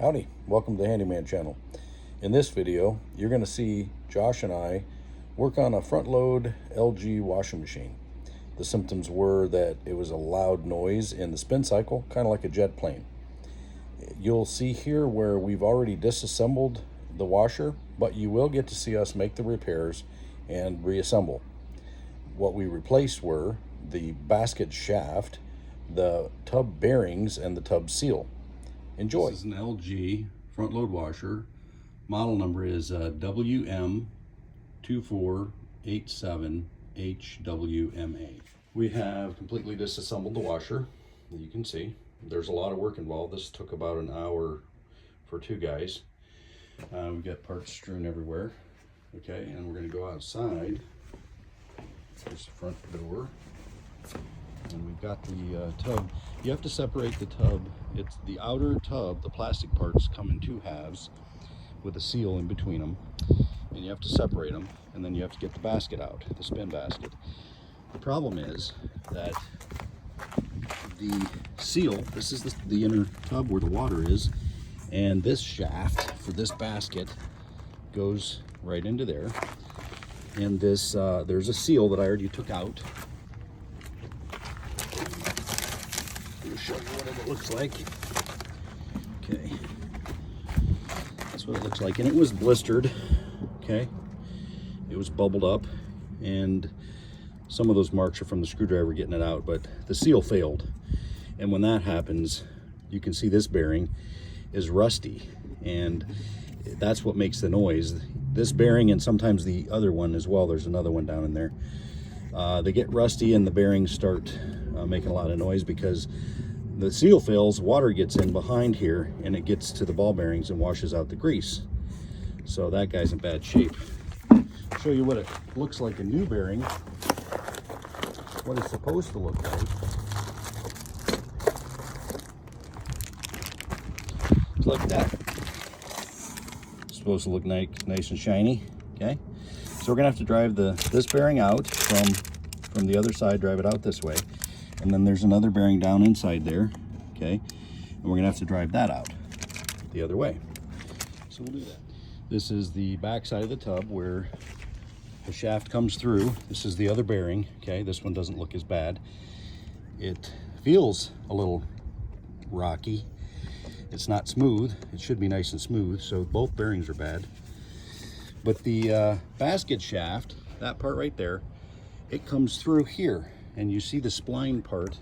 Howdy, welcome to the Handyman channel. In this video, you're going to see Josh and I work on a front load LG washing machine. The symptoms were that it was a loud noise in the spin cycle, kind of like a jet plane. You'll see here where we've already disassembled the washer, but you will get to see us make the repairs and reassemble. What we replaced were the basket shaft, the tub bearings, and the tub seal. Enjoy. This is an LG front load washer. Model number is WM2487HWMA. We have completely disassembled the washer. You can see there's a lot of work involved. This took about an hour for two guys. We've got parts strewn everywhere. Okay, and we're going to go outside. Here's the front door. And we've got the tub. You have to separate the tub. It's the outer tub, the plastic parts come in two halves with a seal in between them. And you have to separate them, and then you have to get the basket out, the spin basket. The problem is that the seal, this is the inner tub where the water is, and this shaft for this basket goes right into there. And this, there's a seal that I already took out. I'll show you what it looks like. Okay, that's what it looks like, and it was blistered. Okay, it was bubbled up, and some of those marks are from the screwdriver getting it out, but the seal failed. And when that happens, you can see this bearing is rusty, and that's what makes the noise. This bearing, and sometimes the other one as well, there's another one down in there, they get rusty and the bearings start making a lot of noise because the seal fails, water gets in behind here, and it gets to the ball bearings and washes out the grease. So that guy's in bad shape. I'll show you what it looks like, a new bearing, what it's supposed to look like. It's like that. It's supposed to look nice and shiny. Okay, so we're gonna have to drive this bearing out from the other side, drive it out this way. And then there's another bearing down inside there, okay? And we're gonna have to drive that out the other way. So we'll do that. This is the back side of the tub where the shaft comes through. This is the other bearing, okay? This one doesn't look as bad. It feels a little rocky. It's not smooth. It should be nice and smooth, so both bearings are bad. But the basket shaft, that part right there, it comes through here. And you see the spline part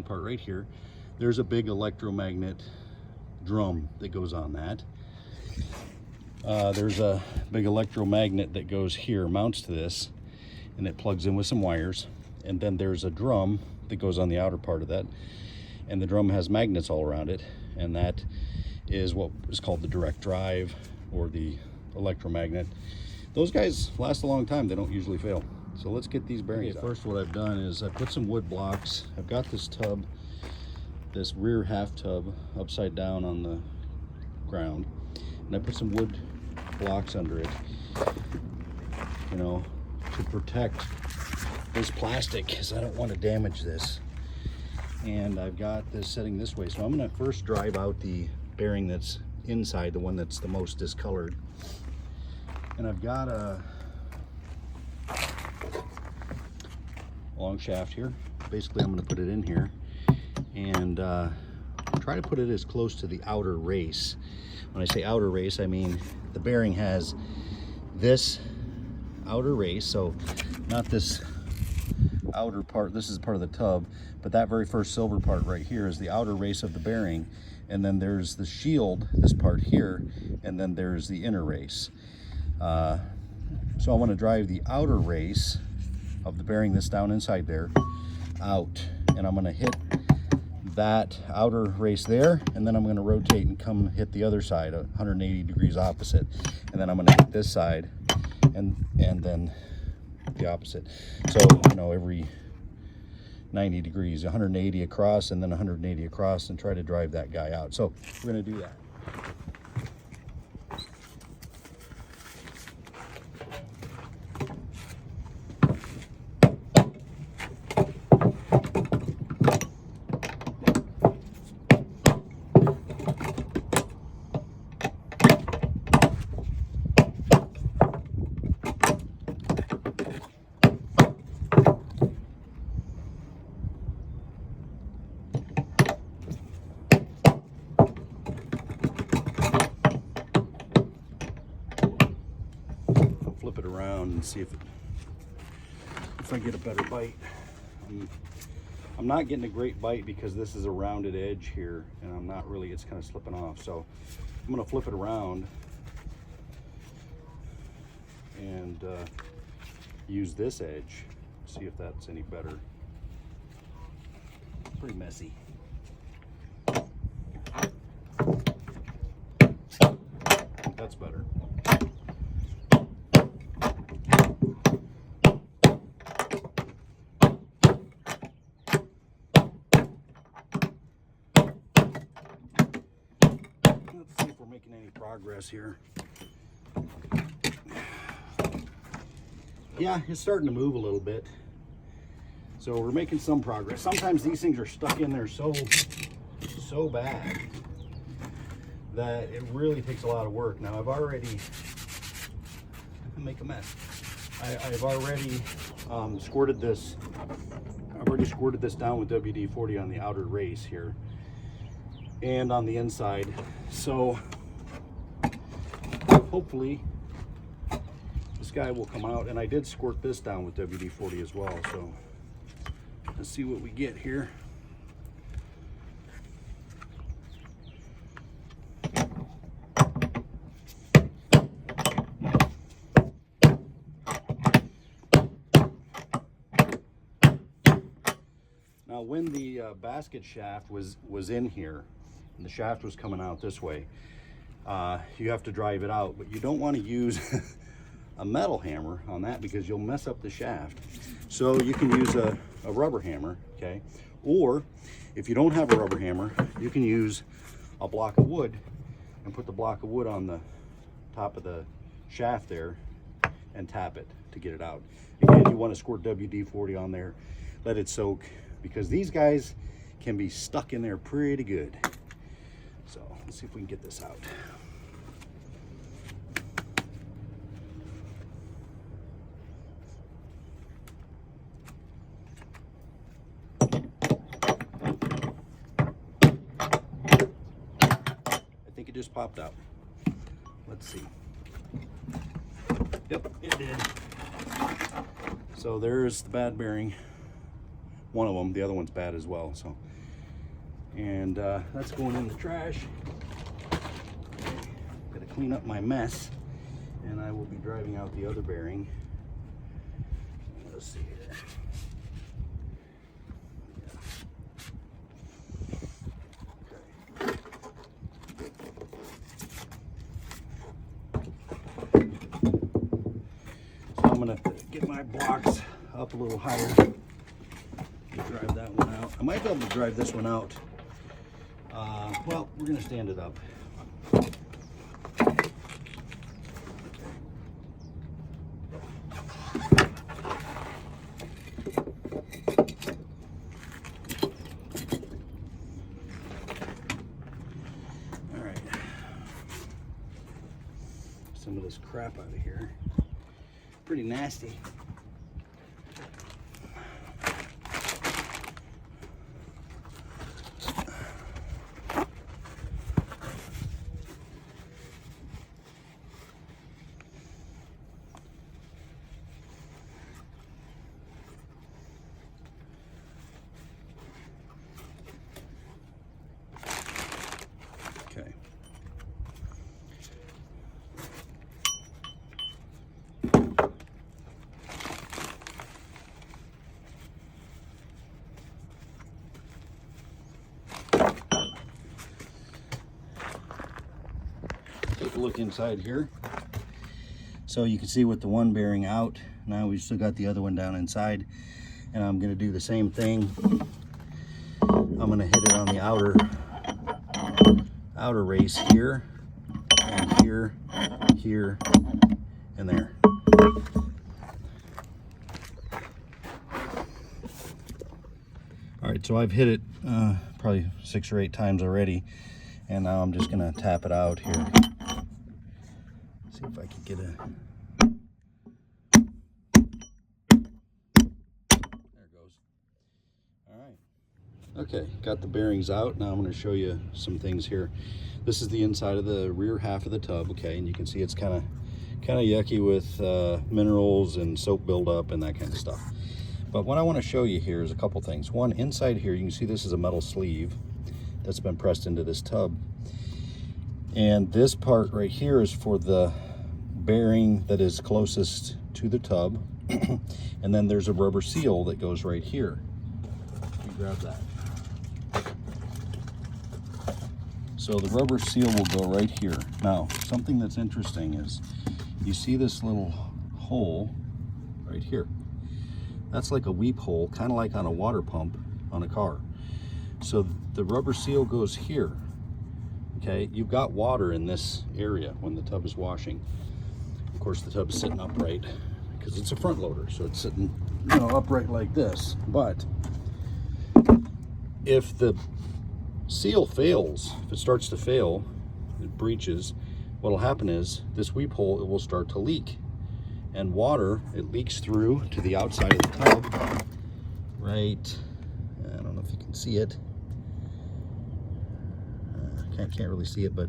right here. There's a big electromagnet drum that goes on that. There's a big electromagnet that goes here, mounts to this, and it plugs in with some wires. And then there's a drum that goes on the outer part of that. And the drum has magnets all around it. And that is what is called the direct drive or the electromagnet. Those guys last a long time. They don't usually fail. So let's get these bearings out. First, what I've done is I put some wood blocks. I've got this tub, this rear half tub, upside down on the ground, and I put some wood blocks under it, you know, to protect this plastic, because I don't want to damage this. And I've got this setting this way, so I'm going to first drive out the bearing that's inside, the one that's the most discolored. And I've got a long shaft here. Basically, I'm going to put it in here and try to put it as close to the outer race. When I say outer race, I mean the bearing has this outer race, so not this outer part. This is part of the tub, but that very first silver part right here is the outer race of the bearing, and then there's the shield, this part here, and then there's the inner race. So I want to drive the outer race of the bearing that's down inside there out, and I'm going to hit that outer race there, and then I'm going to rotate and come hit the other side 180 degrees opposite, and then I'm going to hit this side and then the opposite. So, you know, every 90 degrees, 180 across and then 180 across, and try to drive that guy out. So we're going to do that. and see if I get a better bite. I'm not getting a great bite because this is a rounded edge here, and I'm not really, it's kind of slipping off. So I'm gonna flip it around and use this edge, see if that's any better. It's pretty messy. That's better. Let's see if we're making any progress here. Yeah, it's starting to move a little bit. So we're making some progress. Sometimes these things are stuck in there so bad that it really takes a lot of work. Now I've already, make a mess. I've already squirted this. I've already squirted this down with WD-40 on the outer race here and on the inside. So hopefully this guy will come out. And I did squirt this down with WD-40 as well. So let's see what we get here. Now, when the basket shaft was in here, and the shaft was coming out this way, you have to drive it out, but you don't want to use a metal hammer on that because you'll mess up the shaft. So you can use a rubber hammer, okay? Or if you don't have a rubber hammer, you can use a block of wood and put the block of wood on the top of the shaft there and tap it to get it out. Again, you want to squirt WD-40 on there, let it soak, because these guys can be stuck in there pretty good. So let's see if we can get this out. I think it just popped out. Let's see. Yep, it did. So there's the bad bearing. One of them, the other one's bad as well. So, and that's going in the trash. Gotta clean up my mess, and I will be driving out the other bearing. Let's see here. Okay. So I'm gonna get my blocks up a little higher. Drive that one out. I might be able to drive this one out. Well, we're going to stand it up. All right. Some of this crap out of here. Pretty nasty. Okay. Take a look inside here. So you can see with the one bearing out, now we've still got the other one down inside, and I'm going to do the same thing. I'm going to hit it on the outer race here, and here, here, and there. All right, so I've hit it probably 6 or 8 times already, and now I'm just going to tap it out here. See if I can get a... There it goes. All right. Okay, got the bearings out. Now I'm going to show you some things here. This is the inside of the rear half of the tub, okay, and you can see it's kind of kind of yucky with minerals and soap buildup and that kind of stuff. But what I want to show you here is a couple things. One, inside here, you can see this is a metal sleeve that's been pressed into this tub. And this part right here is for the bearing that is closest to the tub. And then there's a rubber seal that goes right here. You grab that. So the rubber seal will go right here. Now, something that's interesting is you see this little hole right here. That's like a weep hole, kind of like on a water pump on a car. So the rubber seal goes here. Okay, you've got water in this area when the tub is washing. Of course, the tub is sitting upright because it's a front loader, so it's sitting, you know, upright like this. But if the seal fails, if it starts to fail, it breaches, what'll happen is this weep hole, it will start to leak. And water, it leaks through to the outside of the tub, right, I don't know if you can see it. Can't really see it, but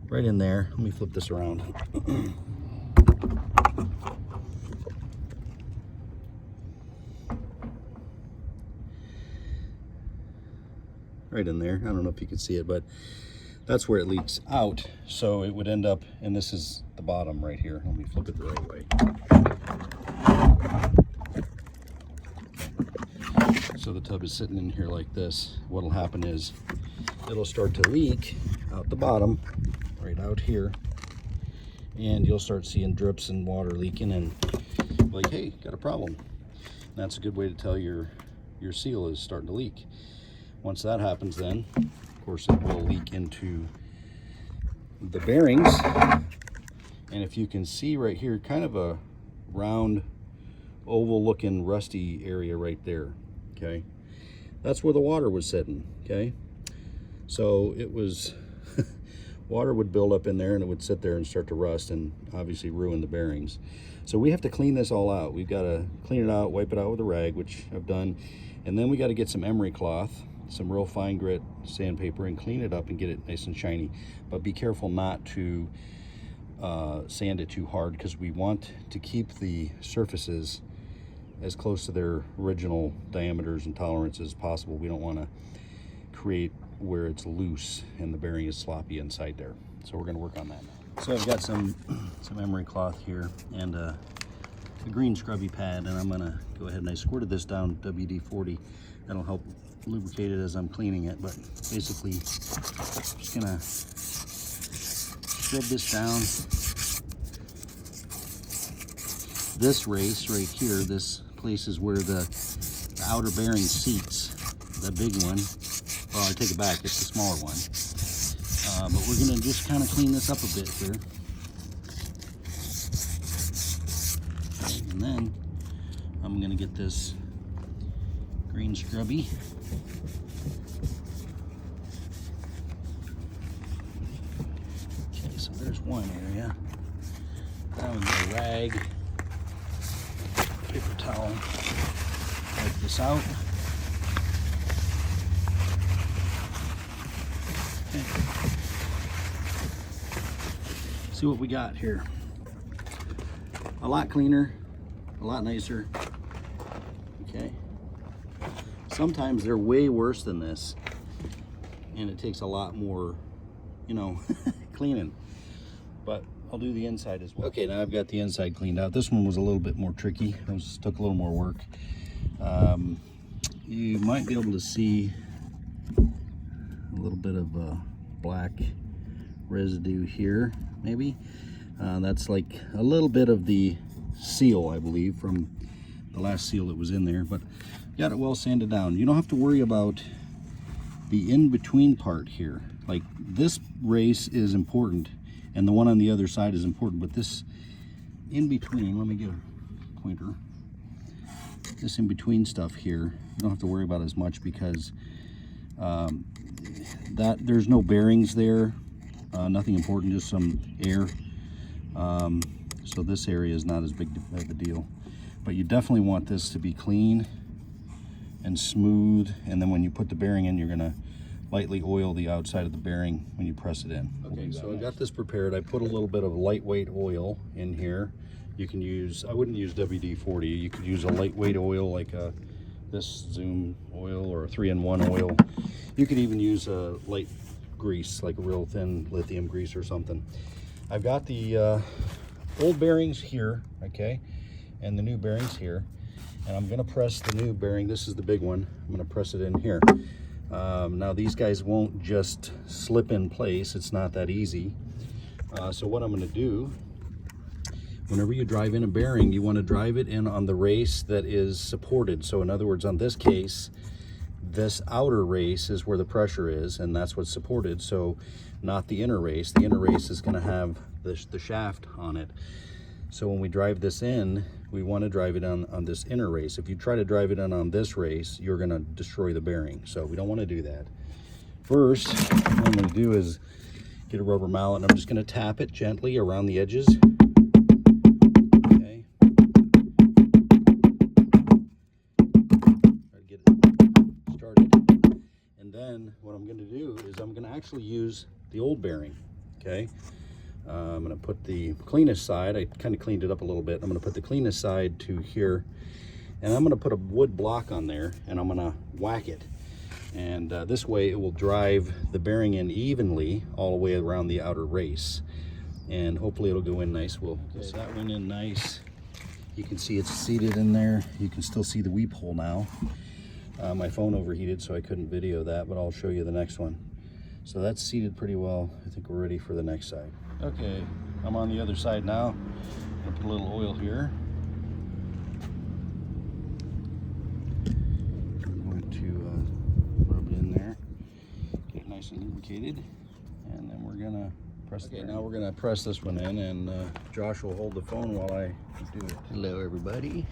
right in there. Let me flip this around. Right in there. I don't know if you can see it, but that's where it leaks out. So it would end up, and this is the bottom right here. Let me flip it the right way. So the tub is sitting in here like this. What'll happen is it'll start to leak out the bottom, right out here, and you'll start seeing drips and water leaking, and like, hey, got a problem. And that's a good way to tell your seal is starting to leak. Once that happens, then of course it will leak into the bearings, and if you can see right here, kind of a round oval looking rusty area right there. Okay, that's where the water was sitting. Okay, so it was water would build up in there, and it would sit there and start to rust and obviously ruin the bearings. So we have to clean this all out. We've got to clean it out, wipe it out with a rag, which I've done, and then we got to get some emery cloth, some real fine grit sandpaper, and clean it up and get it nice and shiny. But be careful not to sand it too hard, because we want to keep the surfaces as close to their original diameters and tolerances as possible. We don't want to create where it's loose and the bearing is sloppy inside there. So we're going to work on that now. So I've got some emery cloth here and a green scrubby pad, and I'm going to go ahead and I squirted this down WD-40. That'll help lubricate it as I'm cleaning it, but basically just going to scrub this down. This race right here, this place is where the outer bearing seats, the big one. Well, I take it back, it's the smaller one. But we're gonna just kind of clean this up a bit here. And then I'm gonna get this green scrubby. Okay, so there's one area. Now we get a rag, paper towel, wipe this out. Okay. See what we got here. A lot cleaner, a lot nicer. Okay. Sometimes they're way worse than this, and it takes a lot more, you know, cleaning. But I'll do the inside as well. Okay, now I've got the inside cleaned out. This one was a little bit more tricky. It took a little more work. You might be able to see a little bit of black residue here, maybe. That's like a little bit of the seal, I believe, from the last seal that was in there, but got it well sanded down. You don't have to worry about the in-between part here. Like, this race is important, and the one on the other side is important, but this in-between, let me get a pointer. This in-between stuff here, you don't have to worry about as much, because there's no bearings there, nothing important, just some air. So this area is not as big of a deal, but you definitely want this to be clean and smooth. And then when you put the bearing in, you're gonna lightly oil the outside of the bearing when you press it in. Okay, so I got this prepared. I put a little bit of lightweight oil in here. You can use, I wouldn't use WD-40. You could use a lightweight oil like this Zoom oil or a 3-in-1 oil. You could even use a light grease, like a real thin lithium grease or something. I've got the old bearings here, okay, and the new bearings here. And I'm gonna press the new bearing. This is the big one. I'm gonna press it in here. Now these guys won't just slip in place. It's not that easy. So what I'm gonna do, whenever you drive in a bearing, you wanna drive it in on the race that is supported. So in other words, on this case, this outer race is where the pressure is, and that's what's supported. So not the inner race. The inner race is gonna have the shaft on it. So when we drive this in, we want to drive it on this inner race. If you try to drive it in on this race, you're going to destroy the bearing. So we don't want to do that. First, what I'm going to do is get a rubber mallet, and I'm just going to tap it gently around the edges. Okay. Try to get it started. And then what I'm going to do is I'm going to actually use the old bearing. Okay. I'm going to put the cleanest side. I kind of cleaned it up a little bit. I'm going to put the cleanest side to here, and I'm going to put a wood block on there, and I'm going to whack it. And this way it will drive the bearing in evenly all the way around the outer race, and hopefully it'll go in nice. So that went in nice. You can see it's seated in there. You can still see the weep hole now. My phone overheated, so I couldn't video that, but I'll show you the next one. So that's seated pretty well. I think we're ready for the next side. Okay, I'm on the other side now. I'm gonna put a little oil here. I'm going to rub it in there, get it nice and lubricated, and then we're gonna press it. Okay, now we're gonna press this one in, and Josh will hold the phone while I do it. Hello, everybody.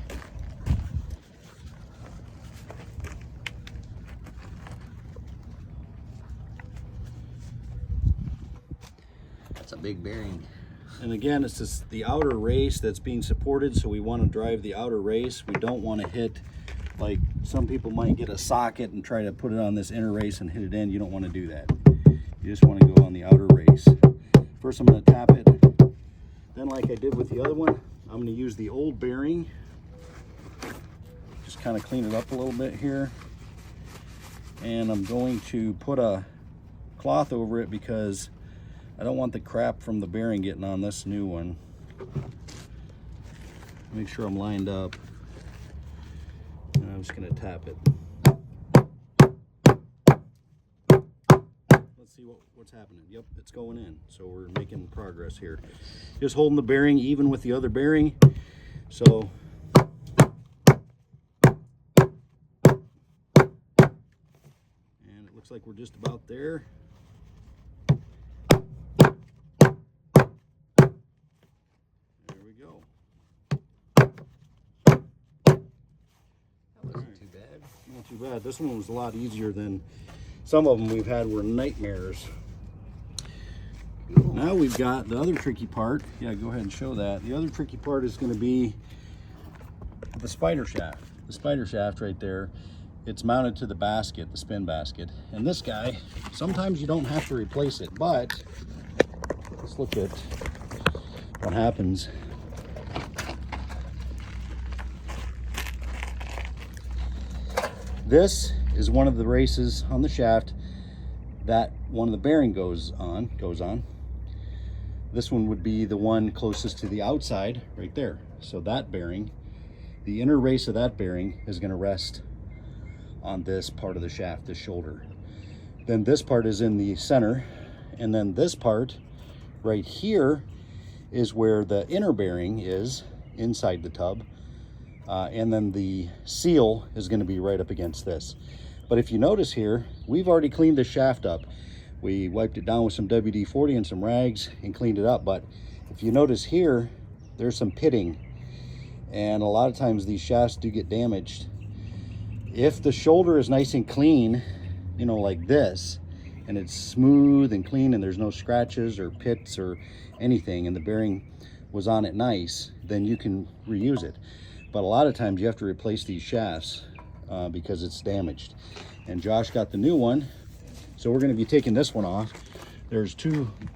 That's a big bearing. And again, it's just the outer race that's being supported, so we want to drive the outer race. We don't want to hit, like some people might get a socket and try to put it on this inner race and hit it in. You don't want to do that. You just want to go on the outer race. First I'm going to tap it. Then like I did with the other one, I'm going to use the old bearing. Just kind of clean it up a little bit here. And I'm going to put a cloth over it because I don't want the crap from the bearing getting on this new one. Make sure I'm lined up. And I'm just going to tap it. Let's see what's happening. Yep, it's going in. So we're making progress here. Just holding the bearing even with the other bearing. So and it looks like we're just about there. Not too bad. This one was a lot easier than some of them we've had were nightmares. Now we've got the other tricky part. Yeah, go ahead and show that. The other tricky part is going to be the spider shaft. The spider shaft right there. It's mounted to the basket, the spin basket. And this guy, sometimes you don't have to replace it, but let's look at what happens. This is one of the races on the shaft that one of the bearing goes on. This one would be the one closest to the outside right there. So that bearing, the inner race of that bearing is going to rest on this part of the shaft, this shoulder. Then this part is in the center, and then this part right here is where the inner bearing is inside the tub. And then the seal is going to be right up against this. But if you notice here, we've already cleaned the shaft up. We wiped it down with some WD-40 and some rags and cleaned it up. But if you notice here, there's some pitting. And a lot of times these shafts do get damaged. If the shoulder is nice and clean, you know, like this, and it's smooth and clean and there's no scratches or pits or anything, and the bearing was on it nice, then you can reuse it. But a lot of times you have to replace these shafts because it's damaged. And Josh got the new one, So we're going to be taking this one off. There's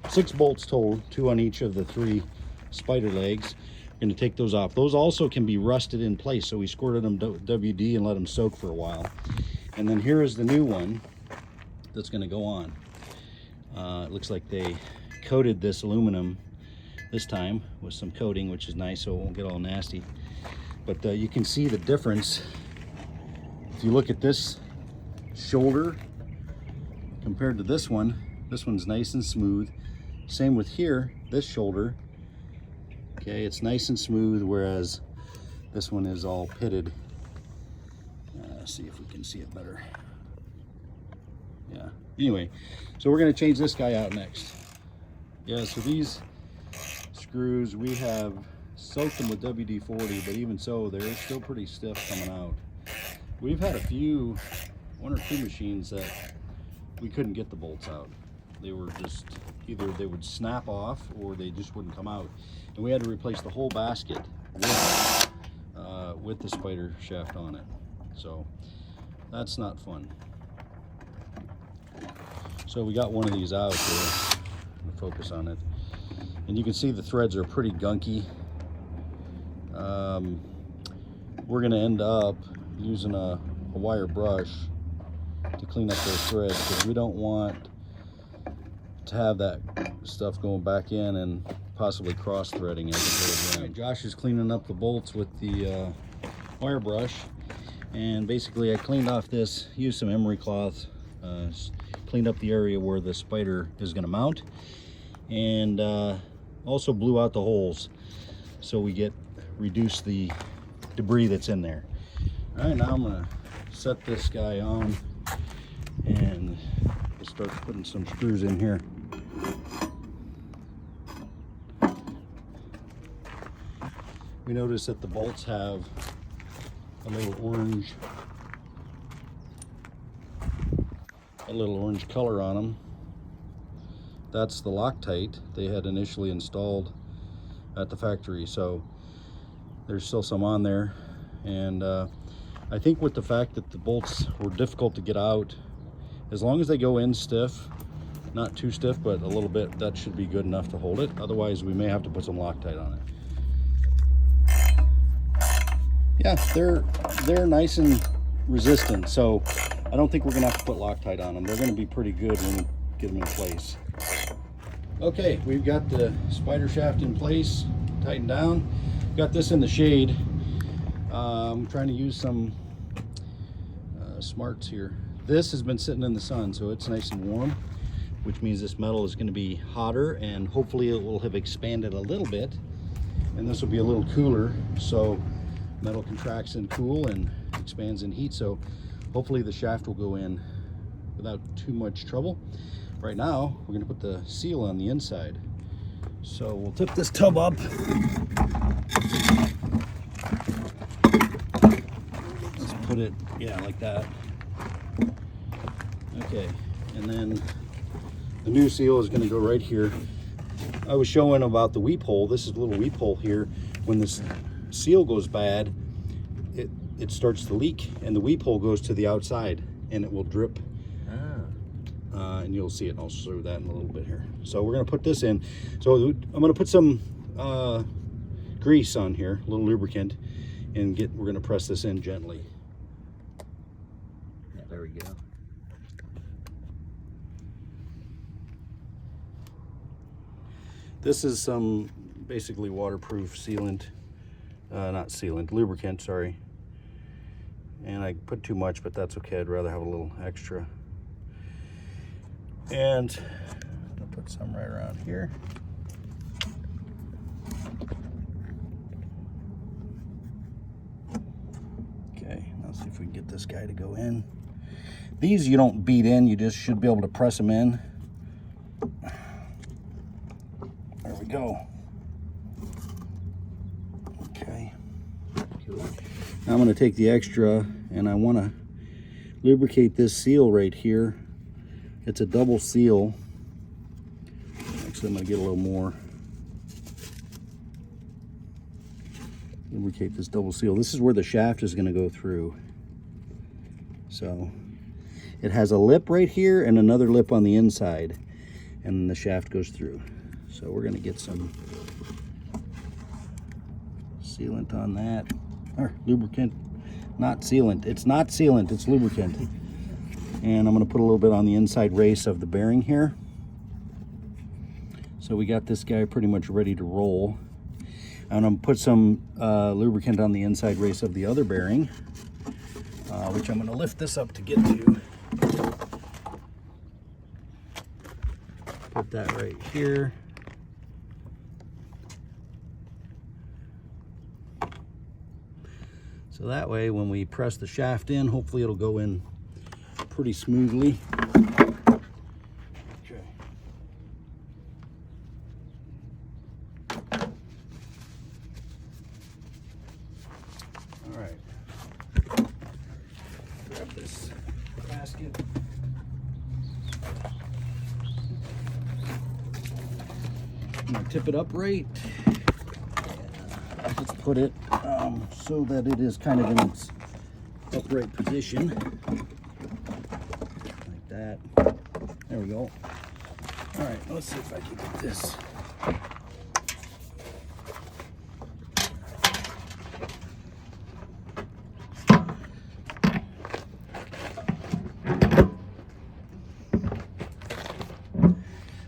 6 bolts total, 2 on each of the 3 spider legs. We're going to take those off. Those also can be rusted in place, so we squirted them WD and let them soak for a while. And then here is the new one that's going to go on. It looks like they coated this aluminum this time with some coating, which is nice, so it won't get all nasty. But you can see the difference. If you look at this shoulder compared to this one's nice and smooth. Same with here, this shoulder. Okay, it's nice and smooth, whereas this one is all pitted. See if we can see it better. Yeah, anyway, so we're going to change this guy out next. Yeah, so these screws, we have soaked them with WD-40, but even so, they're still pretty stiff coming out. We've had one or two machines that we couldn't get the bolts out. They were just, either they would snap off or they just wouldn't come out. And we had to replace the whole basket with the spider shaft on it. So that's not fun. So we got one of these out here. I'm gonna focus on it. And you can see the threads are pretty gunky. We're gonna end up using a wire brush to clean up those threads, because we don't want to have that stuff going back in and possibly cross threading as it goes. Josh is cleaning up the bolts with the wire brush, and basically I cleaned off this, used some emery cloth, cleaned up the area where the spider is going to mount, and also blew out the holes so we reduce the debris that's in there. All right, now I'm going to set this guy on and we'll start putting some screws in here. We notice that the bolts have a little orange color on them. That's the Loctite they had initially installed at the factory, so there's still some on there. And I think with the fact that the bolts were difficult to get out, as long as they go in stiff, not too stiff, but a little bit, that should be good enough to hold it. Otherwise, we may have to put some Loctite on it. Yeah, they're nice and resistant, so I don't think we're gonna have to put Loctite on them. They're gonna be pretty good when we get them in place. Okay, we've got the spider shaft in place, tightened down. Got this in the shade. I'm trying to use some smarts here. This has been sitting in the sun, so it's nice and warm, which means this metal is going to be hotter, and hopefully it will have expanded a little bit, and this will be a little cooler, so metal contracts in cool and expands in heat, so hopefully the shaft will go in without too much trouble. Right now we're going to put the seal on the inside, so we'll tip this tub up. Let's put it, yeah, like that. Okay, and then the new seal is going to go right here. I was showing about the weep hole. This is a little weep hole here. When this seal goes bad, it starts to leak, and the weep hole goes to the outside, and it will drip. And you'll see it. I'll show that in a little bit here. So we're going to put this in. So I'm going to put some grease on here, a little lubricant, and we're going to press this in gently. Yeah, there we go. This is some basically waterproof sealant, not sealant, lubricant, sorry. And I put too much, but that's okay. I'd rather have a little extra. And I'll put some right around here. Okay, now see if we can get this guy to go in. These you don't beat in, you just should be able to press them in. There we go. Okay. Now I'm going to take the extra, and I want to lubricate this seal right here. It's a double seal. Actually, I'm going to get a little more. Lubricate this double seal. This is where the shaft is going to go through. So, It has a lip right here and another lip on the inside, and the shaft goes through. So we're gonna get some sealant on that, or lubricant. Not sealant, it's not sealant, it's lubricant. And I'm gonna put a little bit on the inside race of the bearing here. So we got this guy pretty much ready to roll. And I'm gonna put some lubricant on the inside race of the other bearing, which I'm gonna lift this up to get to. Put that right here. So that way, when we press the shaft in, hopefully it'll go in pretty smoothly. Okay. All right. Grab this basket. I'm gonna tip it upright. Let's put it so that it is kind of in its upright position, like that. There we go. All right, let's see if I can get this.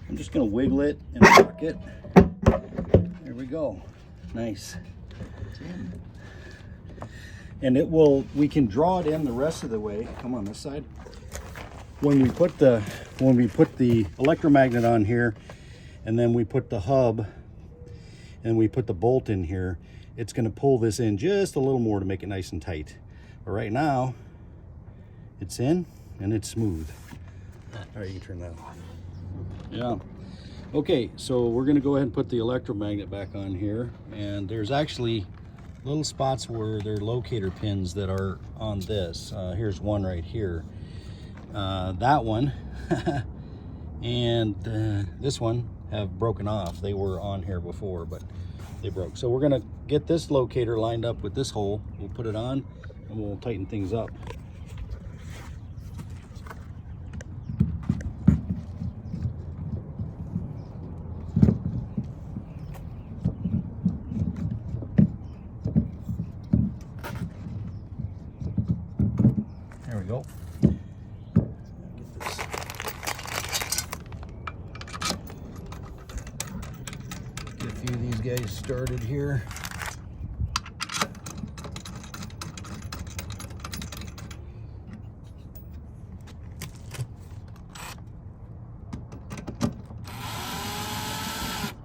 I'm just gonna wiggle it and rock it. There we go. Nice. And it will, we can draw it in the rest of the way. Come on this side. When we put the electromagnet on here, and then we put the hub and we put the bolt in here, it's going to pull this in just a little more to make it nice and tight. But right now it's in and it's smooth. All right, you can turn that off. Yeah. Okay, so we're going to go ahead and put the electromagnet back on here, and there's actually little spots where there are locator pins that are on this. Here's one right here. That one and this one have broken off. They were on here before, but they broke. So we're gonna get this locator lined up with this hole. We'll put it on and we'll tighten things up. There we go. Get this. Get a few of these guys started here.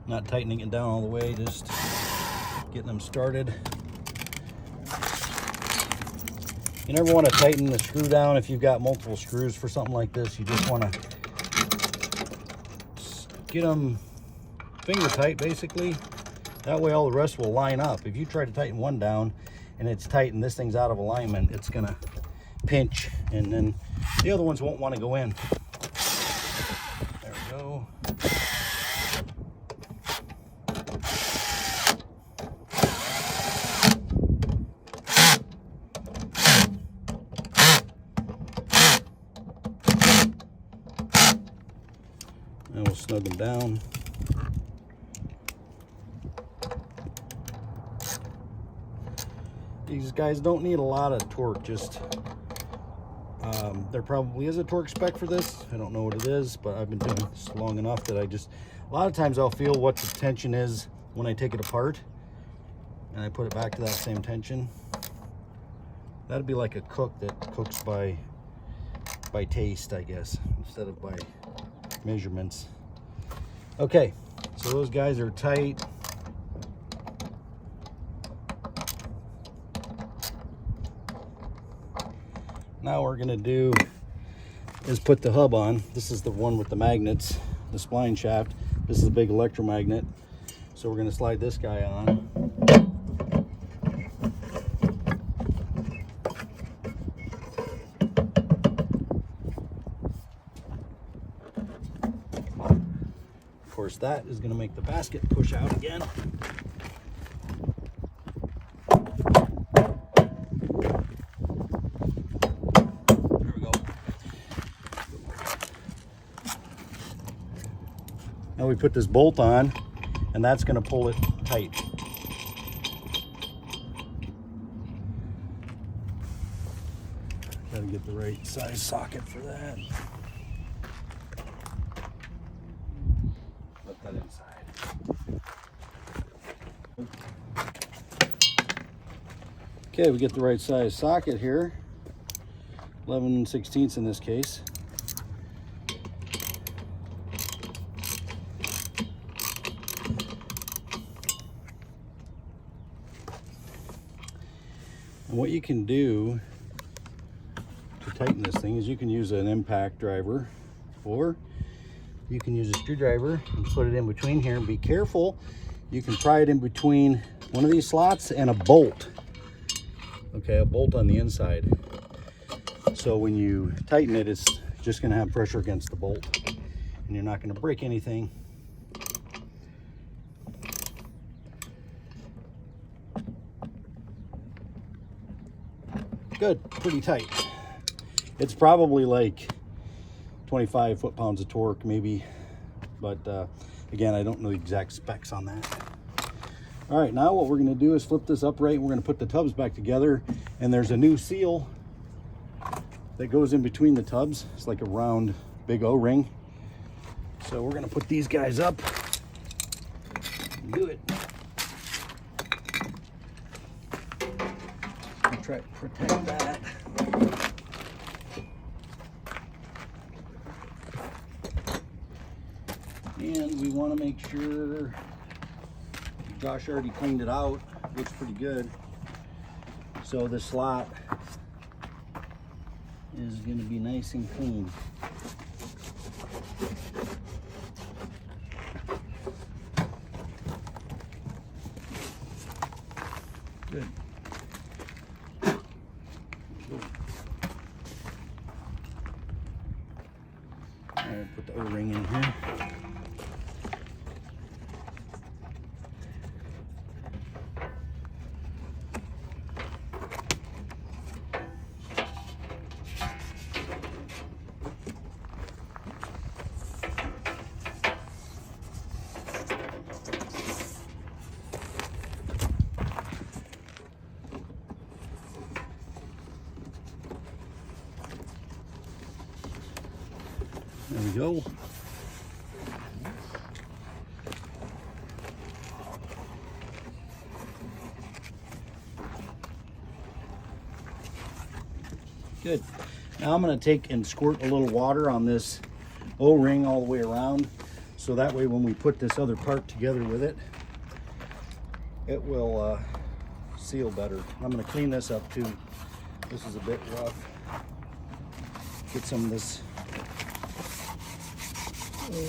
Not tightening it down all the way, just getting them started. You never want to tighten the screw down if you've got multiple screws for something like this. You just want to get them finger tight, basically. That way all the rest will line up. If you try to tighten one down and it's tight and this thing's out of alignment, it's going to pinch, and then the other ones won't want to go in. There we go. And we'll snug them down. These guys don't need a lot of torque, just there probably is a torque spec for this. I don't know what it is, but I've been doing this long enough that a lot of times I'll feel what the tension is when I take it apart and I put it back to that same tension. That'd be like a cook that cooks by taste, I guess, instead of by measurements. Okay, so those guys are tight. Now what we're gonna do is put the hub on. This is the one with the magnets, the spline shaft. This is a big electromagnet. So we're gonna slide this guy on. Of course, that is gonna make the basket push out again. Now we put this bolt on, and that's going to pull it tight. Got to get the right size socket for that. Let that inside. Okay, we get the right size socket here. 11/16 in this case. And what you can do to tighten this thing is you can use an impact driver, or you can use a screwdriver and put it in between here, and be careful. You can pry it in between one of these slots and a bolt. Okay, a bolt on the inside. So when you tighten it, it's just going to have pressure against the bolt, and you're not going to break anything. Good, pretty tight. It's probably like 25 foot-pounds of torque maybe, but again, I don't know the exact specs on that. All right, now what we're going to do is flip this upright, and we're going to put the tubs back together, and there's a new seal that goes in between the tubs. It's like a round big O-ring. So we're going to put these guys up and do it. I'll try to protect that. And we want to make sure, Josh already cleaned it out, looks pretty good. So this slot is going to be nice and clean. Good. I'll put the O-ring in here. There we go. Good. Now I'm going to take and squirt a little water on this O-ring all the way around, so that way when we put this other part together with it, it will seal better. I'm going to clean this up too. This is a bit rough. Get some of this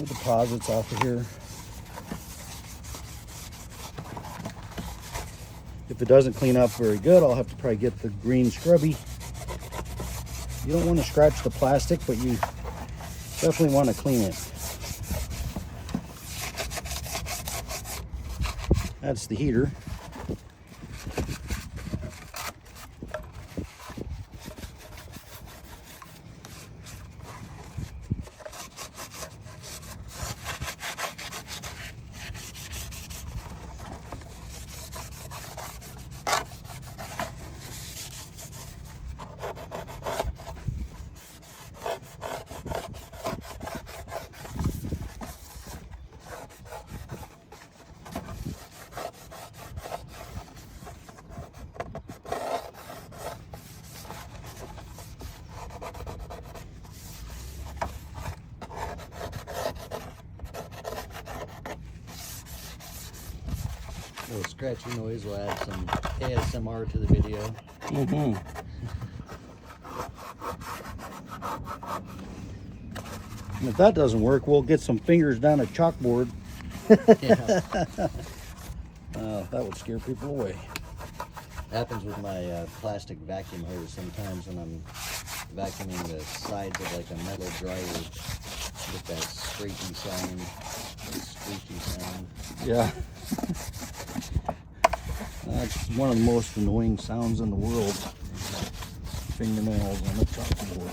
deposits off of here. If it doesn't clean up very good, I'll have to probably get the green scrubby. You don't want to scratch the plastic, but you definitely want to clean it. That's the heater. A little scratchy noise will add some ASMR to the video. Mm-hmm. And if that doesn't work, we'll get some fingers down a chalkboard. Yeah. That would scare people away. Happens with my plastic vacuum hose sometimes when I'm vacuuming the sides of like a metal dryer. Get that scrapey sound, squeaky sound. Yeah. That's one of the most annoying sounds in the world. Fingernails on the chalkboard.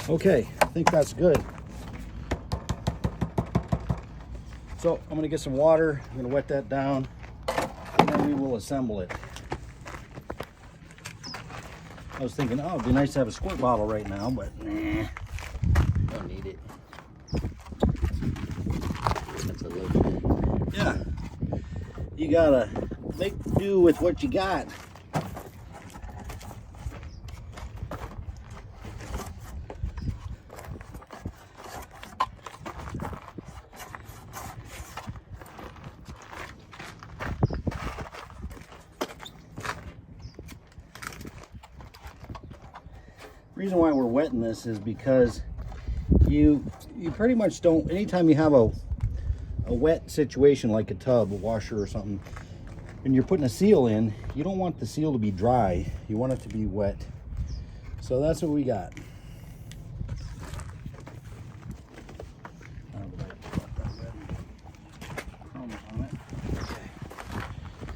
Okay, I think that's good. So I'm gonna get some water, I'm gonna wet that down, and then we will assemble it. I was thinking, oh, it'd be nice to have a squirt bottle right now, but nah, don't need it. That's a little. Yeah, you gotta make do with what you got. Reason why we're wetting this is because you pretty much don't, anytime you have a wet situation like a tub, a washer or something, and you're putting a seal in, you don't want the seal to be dry, you want it to be wet. So that's what we got.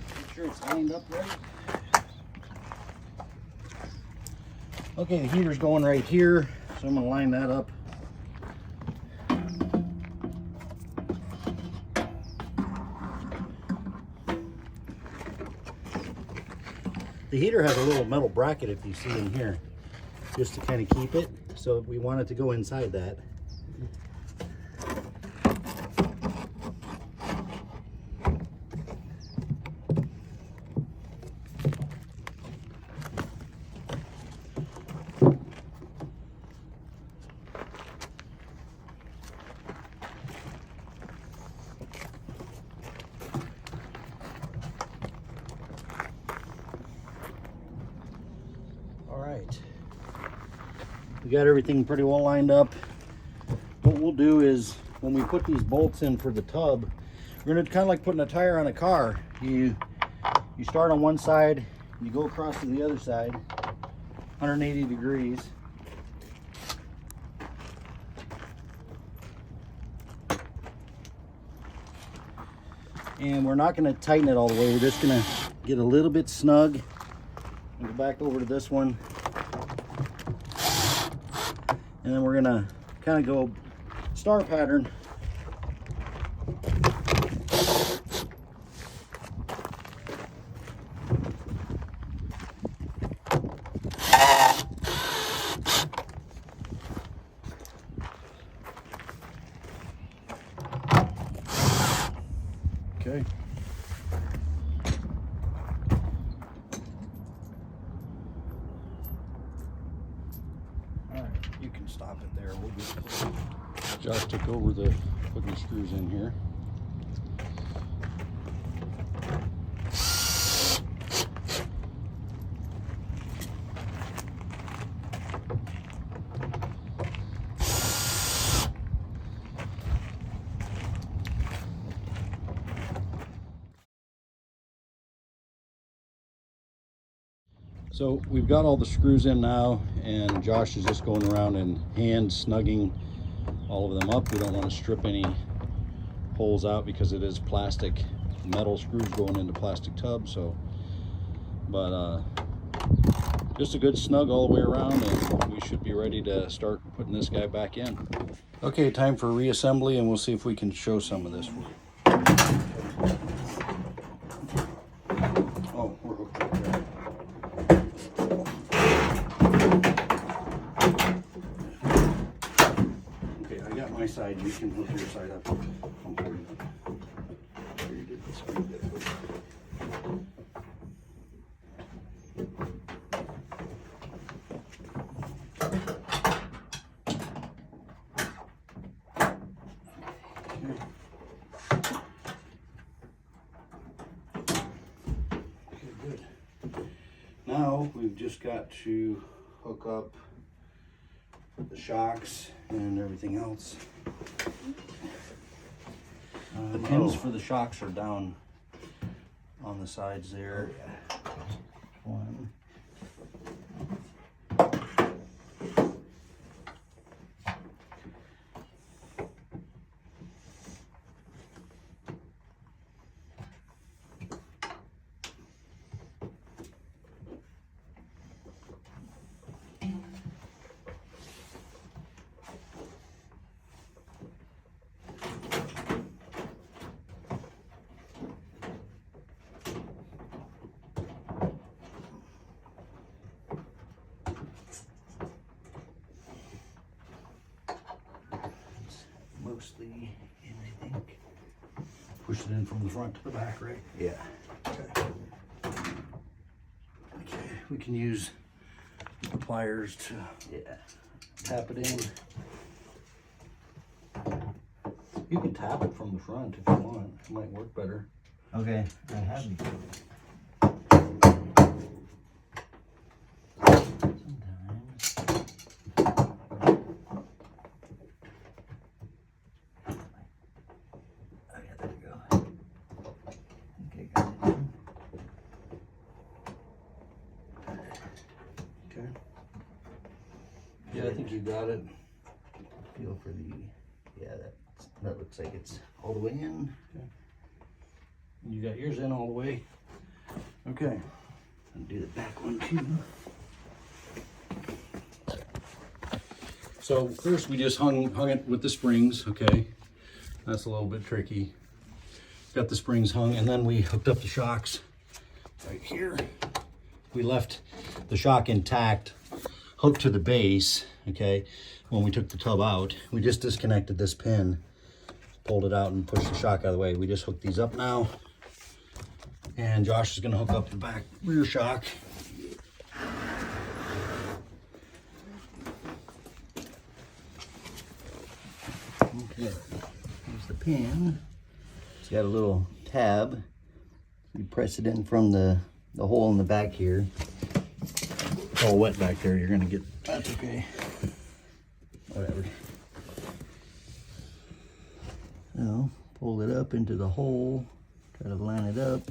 Make sure it's lined up right. Okay, the heater's going right here, so I'm going to line that up. The heater has a little metal bracket, if you see in here, just to kind of keep it. So we want it to go inside that. We got everything pretty well lined up. What we'll do is when we put these bolts in for the tub, we're gonna kind of like putting a tire on a car. You start on one side, you go across to the other side, 180 degrees. And we're not gonna tighten it all the way. We're just gonna get a little bit snug and go back over to this one. And then we're gonna kind of go star pattern. Okay. You can stop it there. We'll get Josh took over the putting the screws in here. So we've got all the screws in now, and Josh is just going around and hand snugging all of them up. We don't want to strip any holes out because it is plastic, metal screws going into plastic tubs. So, but just a good snug all the way around, and we should be ready to start putting this guy back in. Okay, time for reassembly, and we'll see if we can show some of this for you. Oh, we're hooked right there. My side, you can hook your side up. I'm holding it. There you did this one. Okay, good. Now we've just got to hook up the shocks and everything else. The pins for the shocks are down on the sides there. One. mostly in, I think. Push it in from the front to the back, right? Yeah. Okay. Okay, we can use the pliers to tap it in. You can tap it from the front if you want. It might work better. Okay, I have you. Yeah, I think you got it. Feel for the, that looks like it's all the way in. Okay. You got yours in all the way. Okay. I'll do the back one too. So first we just hung it with the springs, okay? That's a little bit tricky. Got the springs hung, and then we hooked up the shocks right here. We left the shock intact, hooked to the base, okay? When we took the tub out, we just disconnected this pin, pulled it out and pushed the shock out of the way. We just hooked these up now. And Josh is gonna hook up the back rear shock. Okay, here's the pin. It's got a little tab. You press it in from the hole in the back here. It's all wet back there, you're gonna get, that's okay. Whatever. So, pull it up into the hole, try to line it up.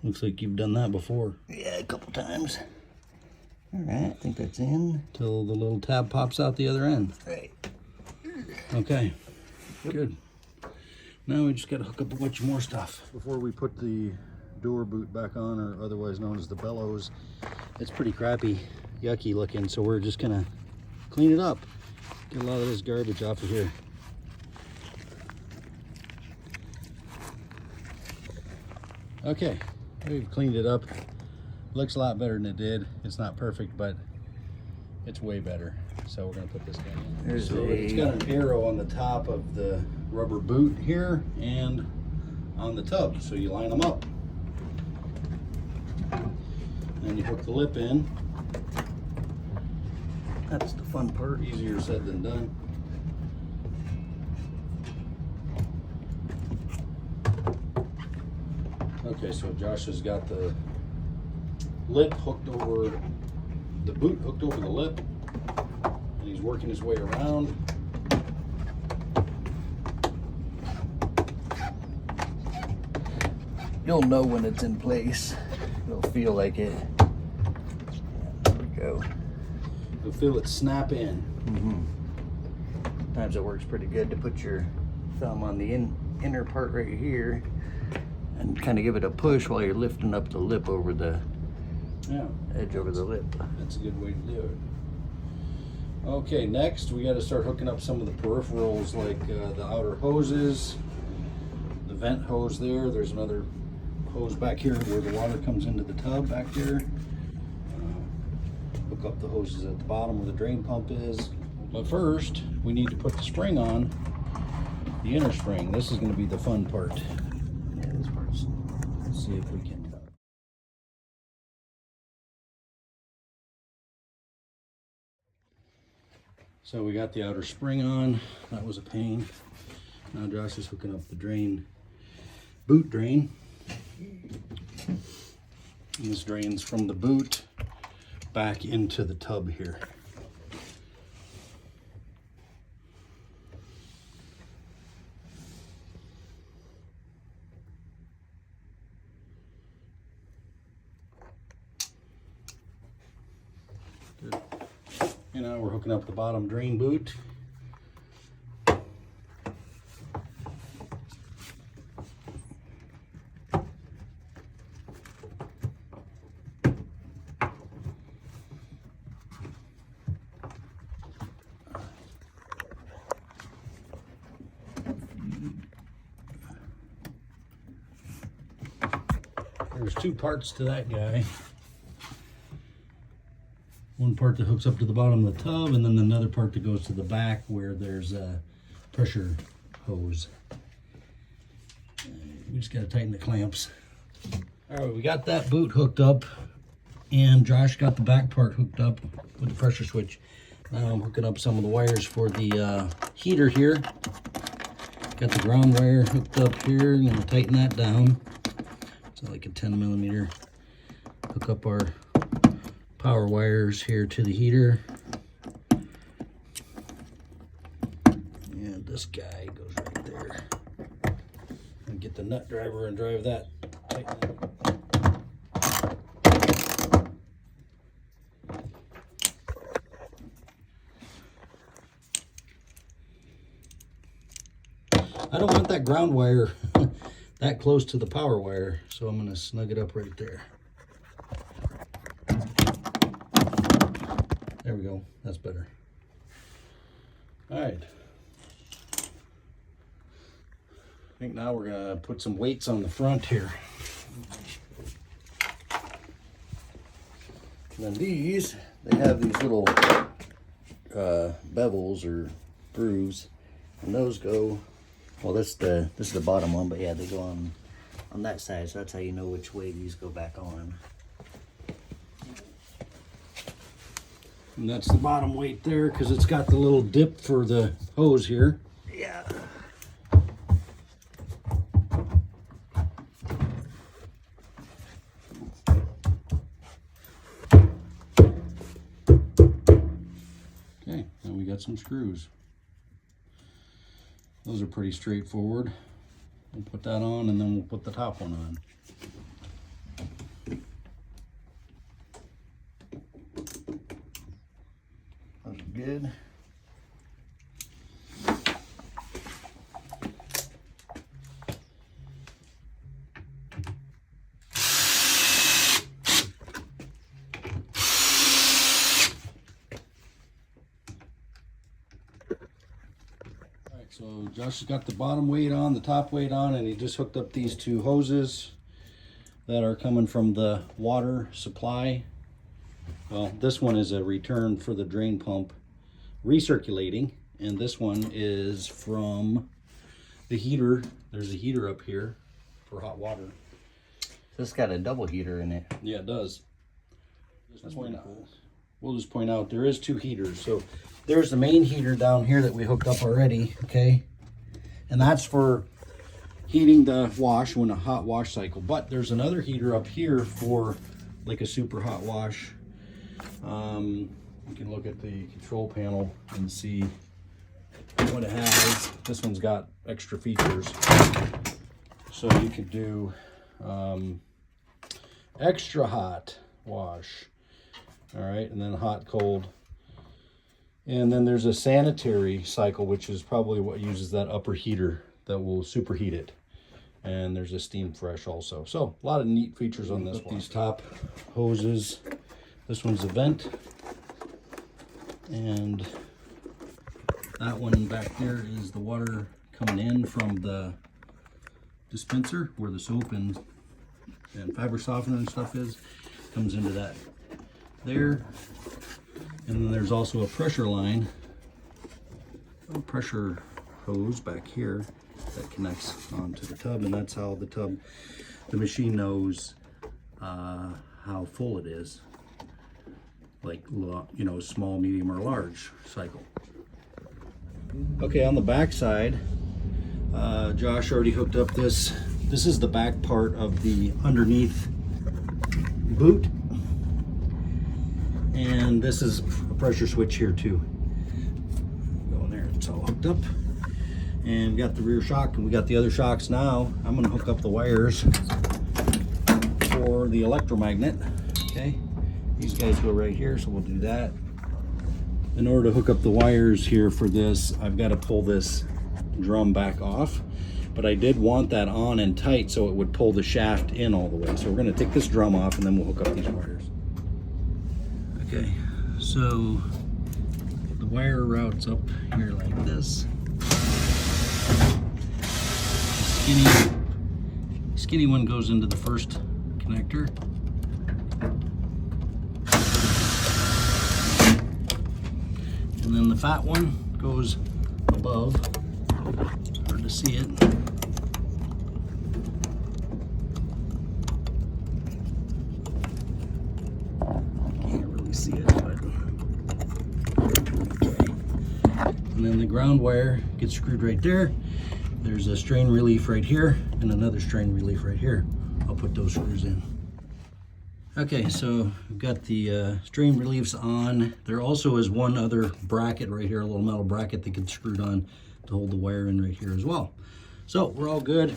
Looks like you've done that before. Yeah, a couple times. All right, I think that's in. Till the little tab pops out the other end. Right. Okay, good. Now we just gotta hook up a bunch more stuff. Before we put the door boot back on, or otherwise known as the bellows, it's pretty crappy, yucky looking, so we're just gonna clean it up. Get a lot of this garbage off of here. Okay, we've cleaned it up. Looks a lot better than it did. It's not perfect, but it's way better. So we're gonna put this down. It's got an arrow on the top of the rubber boot here and on the tub. So you line them up. And you hook the lip in. That's the fun part, easier said than done. Okay, so Josh has got the lip hooked over, the boot hooked over the lip, and he's working his way around. You'll know when it's in place. It'll feel like it. Yeah, there we go. You'll feel it snap in. Sometimes it works pretty good to put your thumb on the inner part right here and kind of give it a push while you're lifting up the lip over the edge over the lip. That's a good way to do it. Okay, next we got to start hooking up some of the peripherals, like the outer hoses, the vent hose there. There's another hose back here where the water comes into the tub back there. Hook up the hoses at the bottom where the drain pump is. But first, we need to put the spring on, the inner spring. This is going to be the fun part. Yeah, this part's. Let's see if we can. So we got the outer spring on. That was a pain. Now Josh is hooking up the drain, boot drain. And this drains from the boot back into the tub here. Good. And now we're hooking up the bottom drain boot. There's two parts to that guy. one part that hooks up to the bottom of the tub, and then another part that goes to the back where there's a pressure hose. We just gotta tighten the clamps. All right, we got that boot hooked up, and Josh got the back part hooked up with the pressure switch. Now I'm hooking up some of the wires for the heater here. Got the ground wire hooked up here. I'm gonna tighten that down. It's like a 10mm. Hook up our power wires here to the heater. And this guy goes right there. And get the nut driver and drive that. Tighten that. I don't want that ground wire that close to the power wire, so I'm going to snug it up right there. There we go. That's better. All right. I think now we're going to put some weights on the front here. And then these, they have these little bevels or grooves, and those go. Well, this is the bottom one, but yeah, they go on that side, so that's how you know which way these go back on. And that's the bottom weight there, because it's got the little dip for the hose here. Yeah. Okay, now we got some screws. Those are pretty straightforward. We'll put that on, and then we'll put the top one on. Those are good. So Josh has got the bottom weight on, the top weight on, and he just hooked up these two hoses that are coming from the water supply. Well, this one is a return for the drain pump recirculating, and this one is from the heater. There's a heater up here for hot water. This got a double heater in it. Yeah, it does. We'll just point out there is two heaters. So there's the main heater down here that we hooked up already, okay? And that's for heating the wash when a hot wash cycle. But there's another heater up here for like a super hot wash. You can look at the control panel and see what it has. This one's got extra features. So you could do extra hot wash. All right, and then hot, cold. And then there's a sanitary cycle, which is probably what uses that upper heater that will superheat it. And there's a steam fresh also. So a lot of neat features on this one. These top hoses. This one's a vent. And that one back there is the water coming in from the dispenser where the soap and fiber softener and stuff is. Comes into that there. And then there's also a pressure line, a pressure hose back here that connects onto the tub, and that's how the machine knows how full it is, like, you know, small, medium, or large cycle. Okay, on the back side, Josh already hooked up this. This is the back part of the underneath boot. And this is a pressure switch here too. Go in there, it's all hooked up. And we got the rear shock, and we got the other shocks now. I'm gonna hook up the wires for the electromagnet, okay? These guys go right here, so we'll do that. In order to hook up the wires here for this, I've got to pull this drum back off. But I did want that on and tight so it would pull the shaft in all the way. So we're gonna take this drum off, and then we'll hook up these wires. Okay, so the wire routes up here like this. The skinny one goes into the first connector. And then the fat one goes above. Hard to see it. Can't really see it, but okay. And then the ground wire gets screwed right there. There's a strain relief right here and another strain relief right here. I'll put those screws in. Okay, so we've got the strain reliefs on. There also is one other bracket right here, a little metal bracket that gets screwed on to hold the wire in right here as well. So we're all good,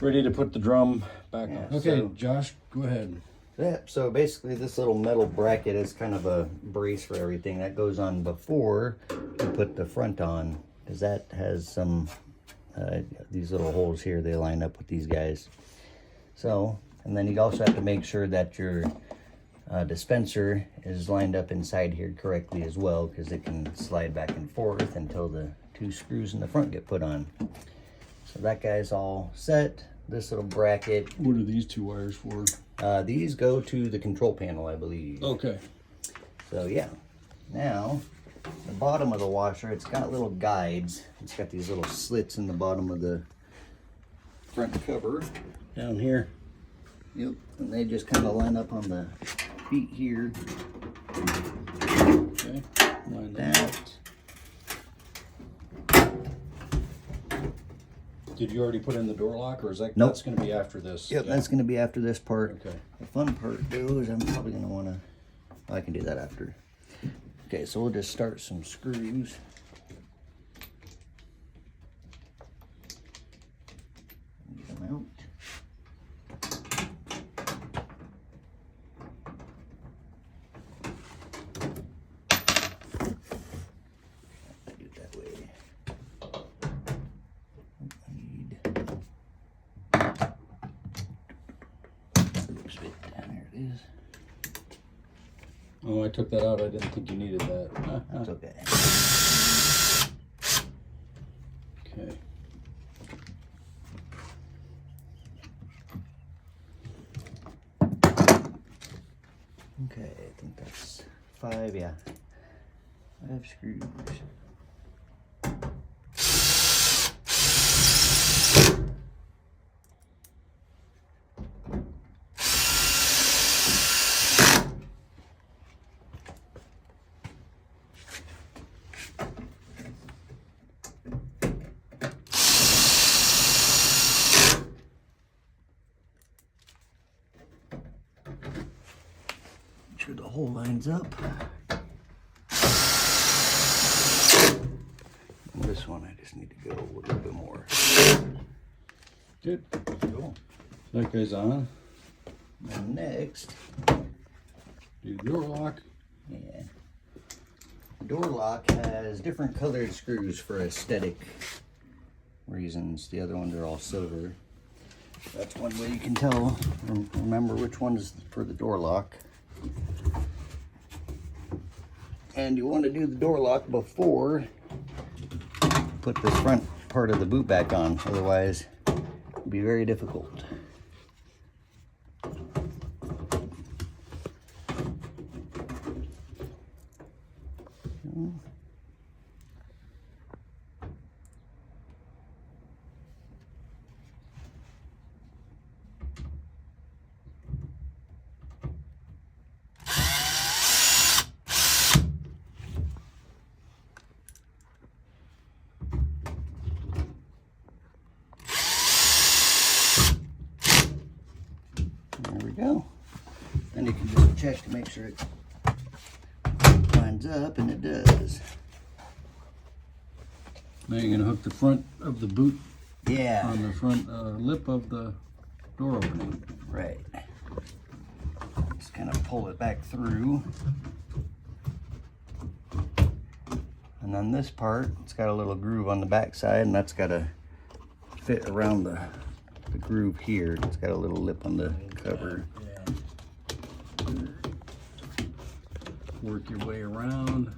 ready to put the drum back on. Okay, so, Josh, go ahead. Yeah, so basically this little metal bracket is kind of a brace for everything. That goes on before you put the front on, because that has some, these little holes here, they line up with these guys. So, and then you also have to make sure that your dispenser is lined up inside here correctly as well, because it can slide back and forth until the two screws in the front get put on. So that guy's all set. This little bracket. What are these two wires for? These go to the control panel, I believe. Okay. So yeah. Now, the bottom of the washer, it's got little guides. It's got these little slits in the bottom of the front cover down here. Yep, and they just kind of line up on the feet here. Okay, line that. Did you already put in the door lock, or is that Nope. That's going to be after this? Yep, that's going to be after this part. Okay. The fun part though is I'm probably going to want to. I can do that after. Okay, so we'll just start some screws. Get them out. Do it that way. I need. Oops, down there it is. Oh, I took that out. I didn't think you needed that. That's okay. Okay. Okay, I think that's 5, yeah. 5 screws. Make sure the hole lines up. This one I just need to go a little bit more. Good. Cool. That guy's on. And next, Do the door lock. yeah, the door lock has different colored screws for aesthetic reasons. The other ones are all silver. That's one way you can tell, remember which one is for the door lock. And you want to do the door lock before you put the front part of the boot back on, otherwise it'll be very difficult. There we go. And you can just check to make sure it lines up, and it does. Now you're going to hook the front of the boot Yeah. on the front lip of the door opening. Right. Just kind of pull it back through. And then this part, it's got a little groove on the back side, and that's got to fit around the groove here. It's got a little lip on the cover. Yeah. Work your way around.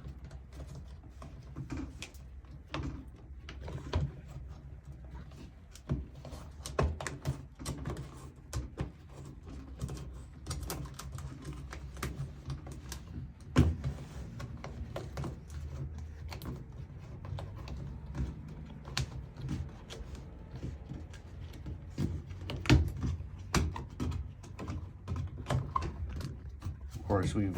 course, we've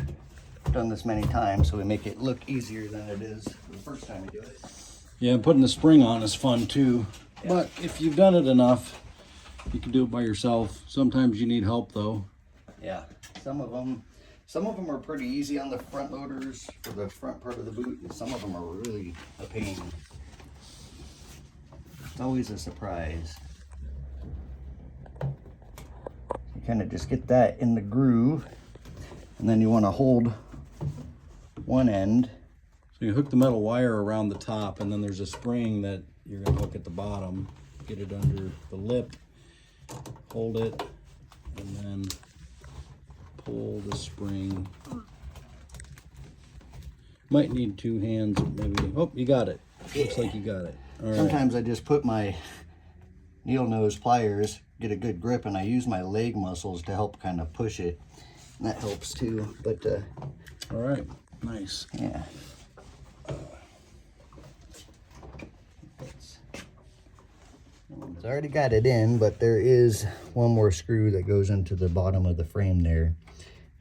done this many times, so we make it look easier than it is the first time we do it. Yeah, putting the spring on is fun too. Yeah. But if you've done it enough, you can do it by yourself. Sometimes you need help though. Yeah, some of them are pretty easy on the front loaders for the front part of the boot, and some of them are really a pain. It's always a surprise. You kind of just get that in the groove, and then you want to hold one end. So you hook the metal wire around the top, and then there's a spring that you're gonna hook at the bottom. Get it under the lip, hold it, and then pull the spring. Might need two hands, maybe. Oh, you got it. Looks like you got it. All right. Sometimes I just put my needle nose pliers, get a good grip, and I use my leg muscles to help kind of push it. And that helps too. But all right, nice. yeah. It's already got it in, but there is one more screw that goes into the bottom of the frame there.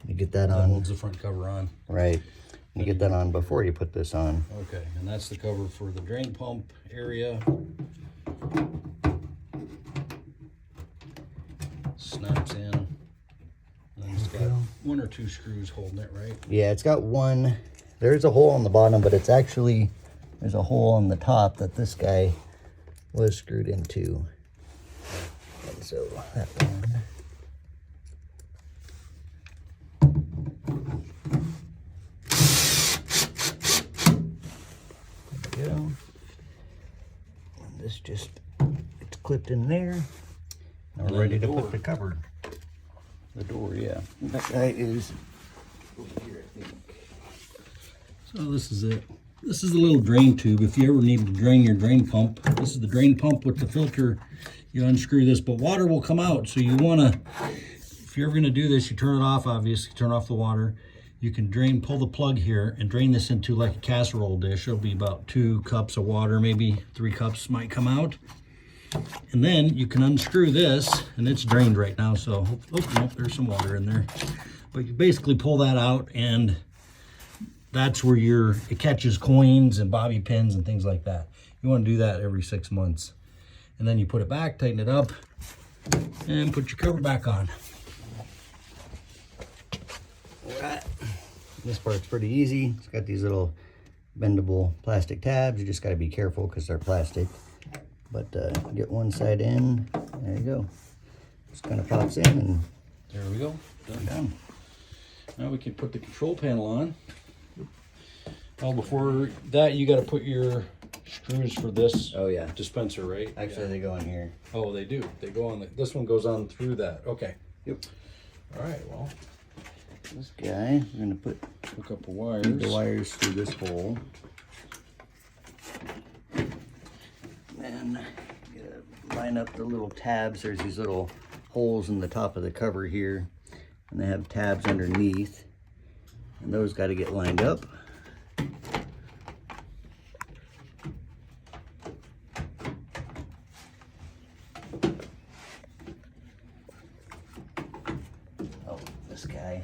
You get that That on. holds the front cover on. Right. You get that on before you put this on. Okay, and that's the cover for the drain pump area. Snaps in. And then it's got one or two screws holding it, right? Yeah, it's got one. There's a hole on the bottom, but it's actually, there's a hole on the top that this guy was screwed into. And so that one. There we go. And this just, it's clipped in there. Now we're ready to put the cover. The door, yeah. That guy is over here, I think. So this is it. This is the little drain tube. If you ever need to drain your drain pump, this is the drain pump with the filter. You unscrew this, but water will come out. So you want to, if you're ever going to do this, you turn it off, obviously, turn off the water. You can pull the plug here and drain this into like a casserole dish. It'll be about 2 cups of water, maybe 3 cups might come out. And then you can unscrew this, and it's drained right now. So, oh, nope, there's some water in there. But you basically pull that out, and that's where it catches coins and bobby pins and things like that. You want to do that every 6 months. And then you put it back, tighten it up, and put your cover back on. All right. This part's pretty easy. It's got these little bendable plastic tabs. You just got to be careful because they're plastic. But get one side in. There you go. Just kind of pops in, and There we go. done. Now we can put the control panel on. Oh, before that, you got to put your screws for this Oh yeah. dispenser, right? Actually, Yeah. they go in here. Oh, they do. They go on. This one goes on through that. Okay. Yep. All right. Well, This guy, we're gonna put hook up the wires. the wires through this hole. And line up the little tabs. There's these little holes in the top of the cover here, and they have tabs underneath, and those got to get lined up. Oh, this guy.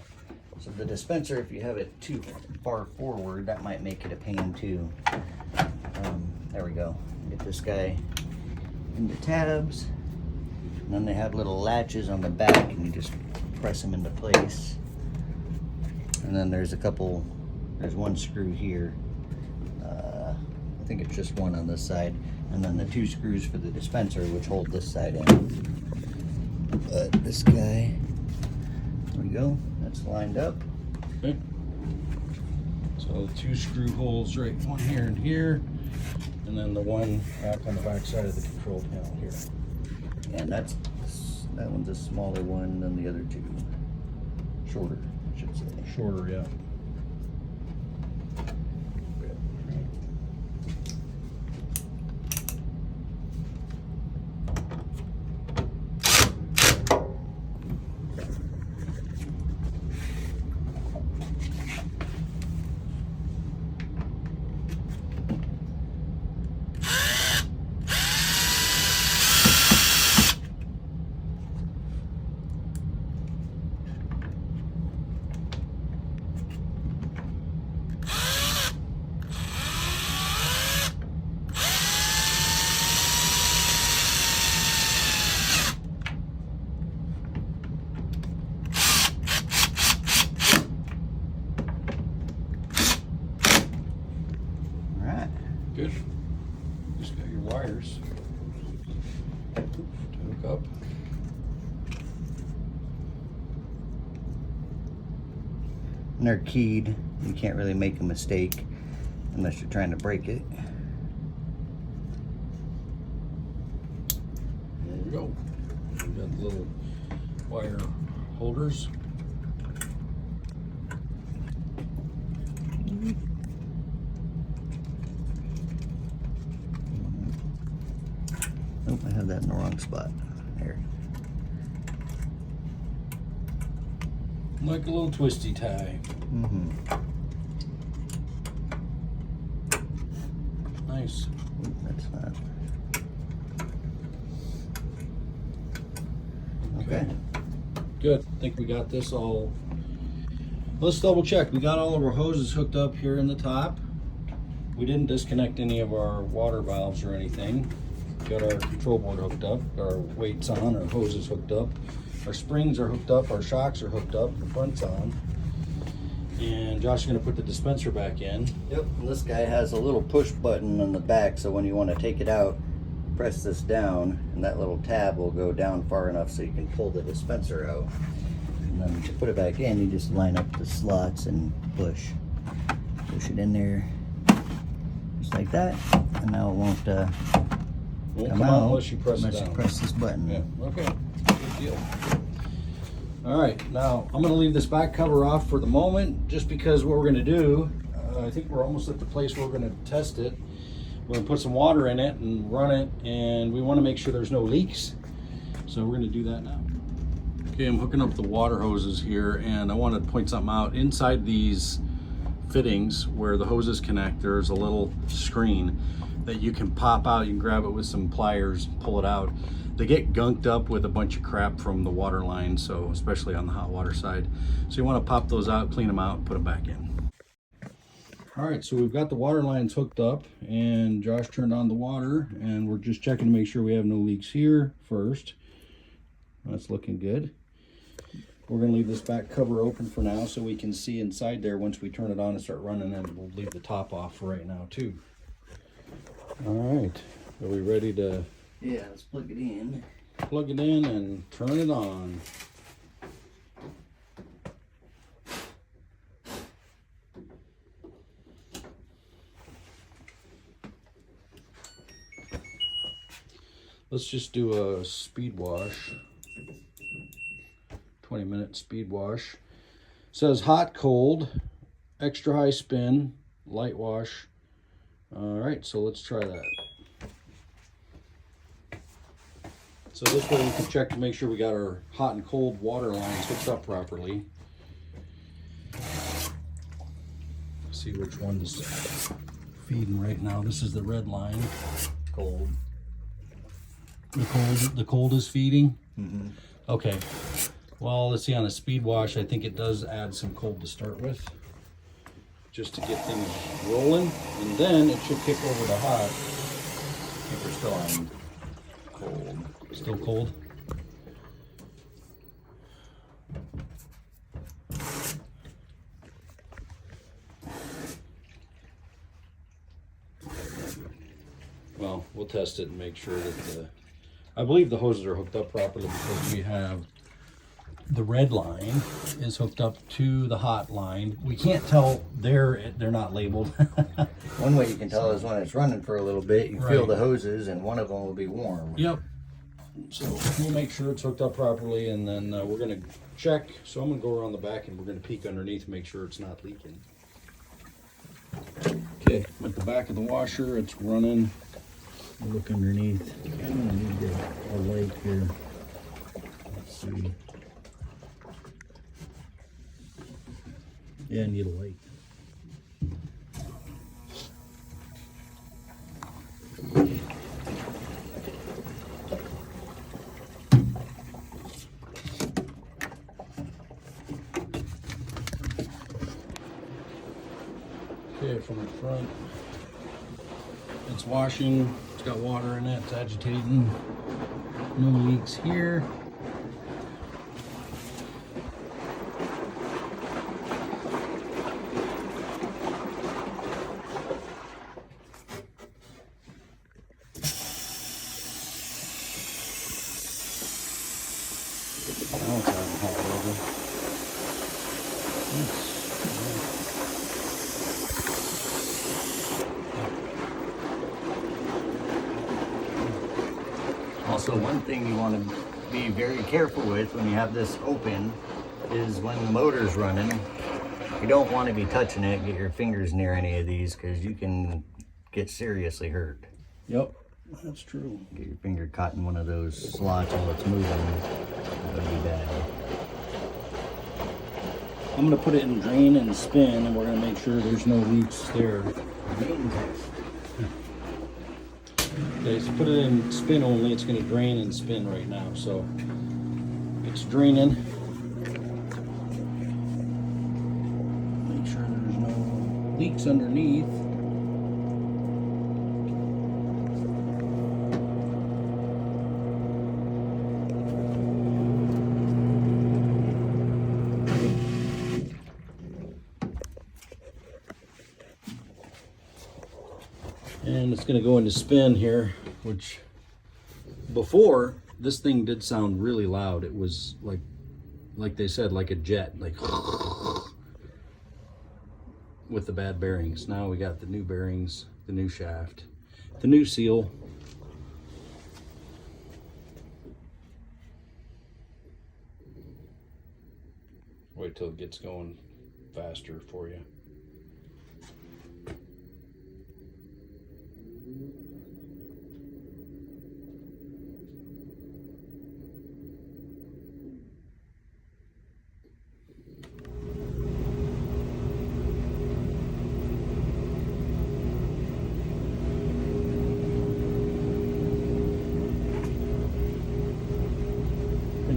So the dispenser, if you have it too far forward, that might make it a pain too. There we go. Get this guy in the tabs, and then they have little latches on the back, and you just press them into place. And then there's one screw here. I think it's just one on this side, and then the 2 screws for the dispenser, which hold this side in. But this guy, there we go. That's lined up. Okay. So 2 screw holes, right? One here and here, and then the one back on the back side of the control panel here. And that one's a smaller one than the other 2. Shorter, I should say. Shorter, yeah. Good. Just got your wires to hook up. And they're keyed. You can't really make a mistake unless you're trying to break it. There we go. We got the little wire holders. Oh, I have that in the wrong spot. There. Like a little twisty tie. Mm-hmm. Nice. Ooh, that's not. Okay. Good. I think we got this all. Let's double check. We got all of our hoses hooked up here in the top. We didn't disconnect any of our water valves or anything. Got our control board hooked up, our weights on, our hoses hooked up. Our springs are hooked up, our shocks are hooked up, the front's on. And Josh is going to put the dispenser back in. Yep, and this guy has a little push button on the back, so when you want to take it out, press this down, and that little tab will go down far enough so you can pull the dispenser out. And then to put it back in, you just line up the slots and push it in there, just like that. And now it won't come out unless you press it unless down. you press this button. Yeah, okay, good deal. All right, now I'm gonna leave this back cover off for the moment, just because what we're gonna do, I think we're almost at the place where we're gonna test it. We're gonna put some water in it and run it, and we wanna make sure there's no leaks. So we're gonna do that now. Okay, I'm hooking up the water hoses here, and I wanna point something out. Inside these fittings where the hoses connect, there's a little screen that you can pop out. You can grab it with some pliers, pull it out. They get gunked up with a bunch of crap from the water line, so especially on the hot water side. So you want to pop those out, clean them out, put them back in. All right, so we've got the water lines hooked up, and Josh turned on the water, and we're just checking to make sure we have no leaks here first. That's looking good. We're going to leave this back cover open for now so we can see inside there once we turn it on and start running, and we'll leave the top off for right now too. All right, are we ready to Yeah, let's plug it in. plug it in and turn it on? Let's just do a speed wash. 20-minute speed wash. Says hot, cold, extra high spin, light wash. All right, so let's try that. So this way we can check to make sure we got our hot and cold water lines hooked up properly. See which one is feeding right now. This is the red line. Cold. The cold is feeding? Mm-hmm. Okay. Well, let's see, on a speed wash, I think it does add some cold to start with, just to get things rolling, and then it should kick over to hot. I think we're still on cold. Still cold? Well, we'll test it and make sure that I believe the hoses are hooked up properly, because we have the red line is hooked up to the hot line. We can't tell they're not labeled. One way you can tell is when it's running for a little bit, you feel Right. the hoses and one of them will be warm. Yep. So we'll make sure it's hooked up properly, and then we're gonna check. So I'm gonna go around the back and we're gonna peek underneath and make sure it's not leaking. Okay, at the back of the washer, it's running. We'll look underneath. I'm gonna need a light here. Let's see. Yeah, I need a light. Okay, from the front, it's washing. It's got water in it. It's agitating. No leaks here. Also, one thing you want to be very careful with when you have this open is when the motor's running, you don't want to be touching it, get your fingers near any of these, because you can get seriously hurt. Yep, that's true. Get your finger caught in one of those slots while it's moving, that would be bad. I'm gonna put it in drain and spin, and we're gonna make sure there's no leaks there. Okay, so put it in spin only. It's gonna drain and spin right now, so it's draining. Make sure there's no leaks underneath. And it's going to go into spin here, which before this thing did sound really loud. It was like they said, like a jet, like with the bad bearings. Now we got the new bearings, the new shaft, the new seal. Wait till it gets going faster for you.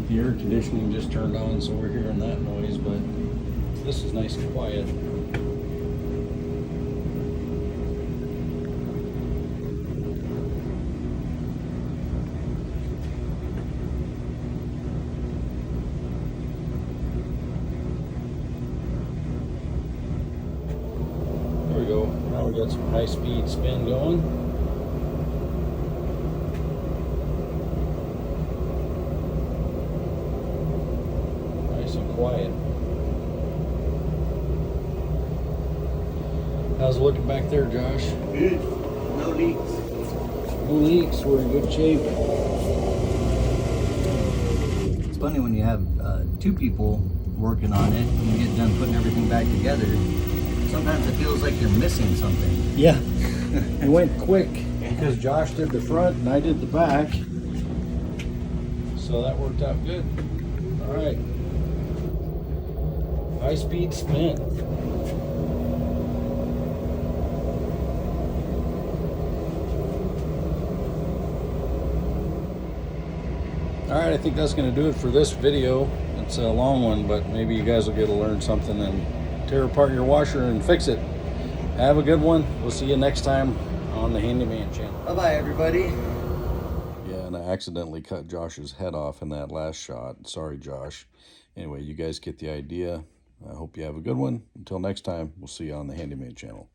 The air conditioning just turned on, so we're hearing that noise, but this is nice and quiet. There we go. Now we got some high-speed spin going. Quiet. How's it looking back there, Josh? Good. No leaks. No leaks. We're in good shape. It's funny when you have two people working on it and you get done putting everything back together, sometimes it feels like you're missing something. Yeah. It went quick because Josh did the front and I did the back. So that worked out good. All right. High-speed spin. Alright, I think that's going to do it for this video. It's a long one, but maybe you guys will get to learn something and tear apart your washer and fix it. Have a good one. We'll see you next time on the Handyman channel. Bye-bye, everybody. Yeah, and I accidentally cut Josh's head off in that last shot. Sorry, Josh. Anyway, you guys get the idea. I hope you have a good one. Until next time, we'll see you on the Handyman channel.